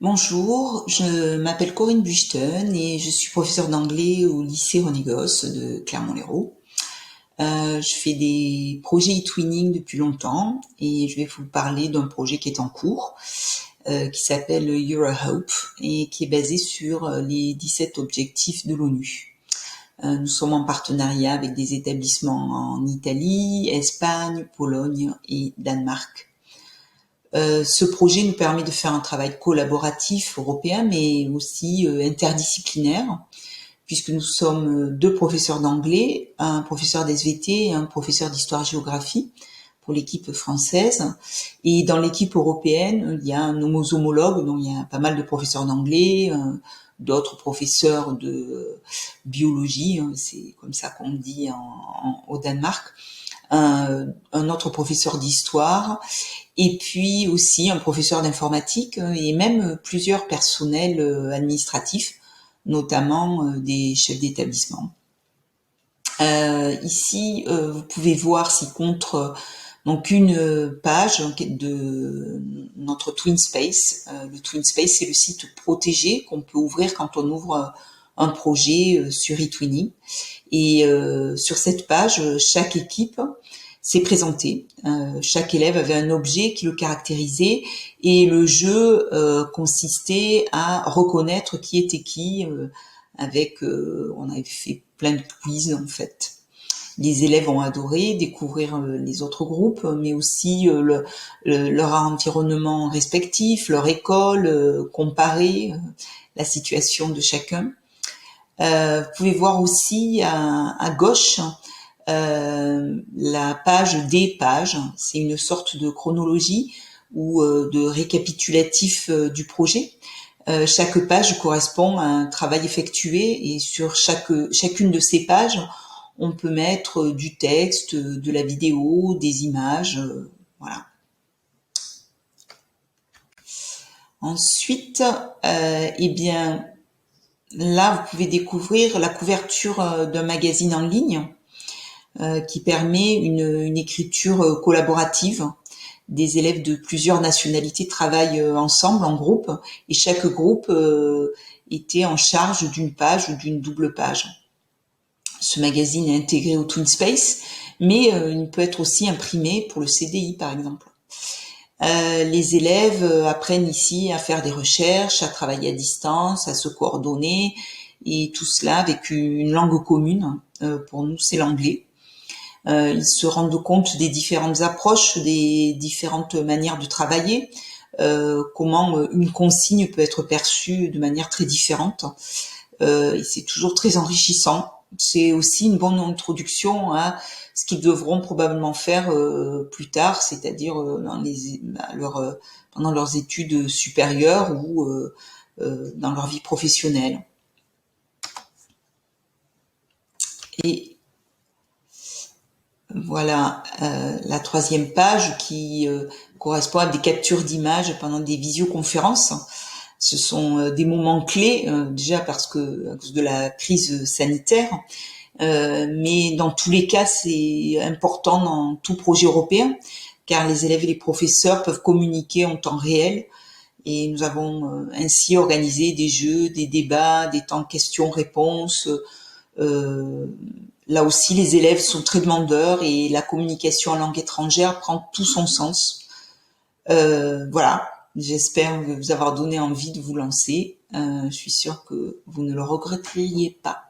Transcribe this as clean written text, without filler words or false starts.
Bonjour, je m'appelle Corinne Buchten et je suis professeure d'anglais au lycée René Gosse de Clermont-Lérault. Je fais des projets e-twinning depuis longtemps et je vais vous parler d'un projet qui est en cours, qui s'appelle EuroHope et qui est basé sur les 17 objectifs de l'ONU. Nous sommes en partenariat avec des établissements en Italie, Espagne, Pologne et Danemark. Ce projet nous permet de faire un travail collaboratif européen, mais aussi interdisciplinaire, puisque nous sommes deux professeurs d'anglais, un professeur d'SVT et un professeur d'histoire-géographie pour l'équipe française. Et dans l'équipe européenne, il y a nos homologues, donc il y a pas mal de professeurs d'anglais, d'autres professeurs de biologie, c'est comme ça qu'on dit au Danemark, un autre professeur d'histoire, et puis aussi un professeur d'informatique et même plusieurs personnels administratifs, notamment des chefs d'établissement. Ici, vous pouvez voir s'y compte donc une page de notre TwinSpace. Le TwinSpace, c'est le site protégé qu'on peut ouvrir quand on ouvre un projet sur eTwinning. Et sur cette page, chaque équipe s'est présentée. Chaque élève avait un objet qui le caractérisait et le jeu consistait à reconnaître qui était qui. On avait fait plein de quiz en fait. Les élèves ont adoré découvrir les autres groupes, mais aussi leur environnement respectif, leur école, comparer la situation de chacun. Vous pouvez voir aussi à gauche la page des pages. C'est une sorte de chronologie ou de récapitulatif du projet. Chaque page correspond à un travail effectué et sur chacune de ces pages, on peut mettre du texte, de la vidéo, des images, voilà. Ensuite, eh bien, là, vous pouvez découvrir la couverture d'un magazine en ligne qui permet une écriture collaborative. Des élèves de plusieurs nationalités travaillent ensemble en groupe et chaque groupe était en charge d'une page ou d'une double page. Ce magazine est intégré au TwinSpace, mais il peut être aussi imprimé pour le CDI par exemple. Les élèves apprennent ici à faire des recherches, à travailler à distance, à se coordonner, et tout cela avec une langue commune. Pour nous, c'est l'anglais. Ils se rendent compte des différentes approches, des différentes manières de travailler, comment une consigne peut être perçue de manière très différente. Et c'est toujours très enrichissant. C'est aussi une bonne introduction à ce qu'ils devront probablement faire plus tard, c'est-à-dire pendant leurs études supérieures ou dans leur vie professionnelle. Et voilà la troisième page qui correspond à des captures d'images pendant des visioconférences. Ce sont des moments clés, déjà parce que à cause de la crise sanitaire, mais dans tous les cas, c'est important dans tout projet européen, car les élèves et les professeurs peuvent communiquer en temps réel. Et nous avons ainsi organisé des jeux, des débats, des temps questions-réponses. Là aussi, les élèves sont très demandeurs et la communication en langue étrangère prend tout son sens. Voilà, j'espère vous avoir donné envie de vous lancer. Je suis sûre que vous ne le regretteriez pas.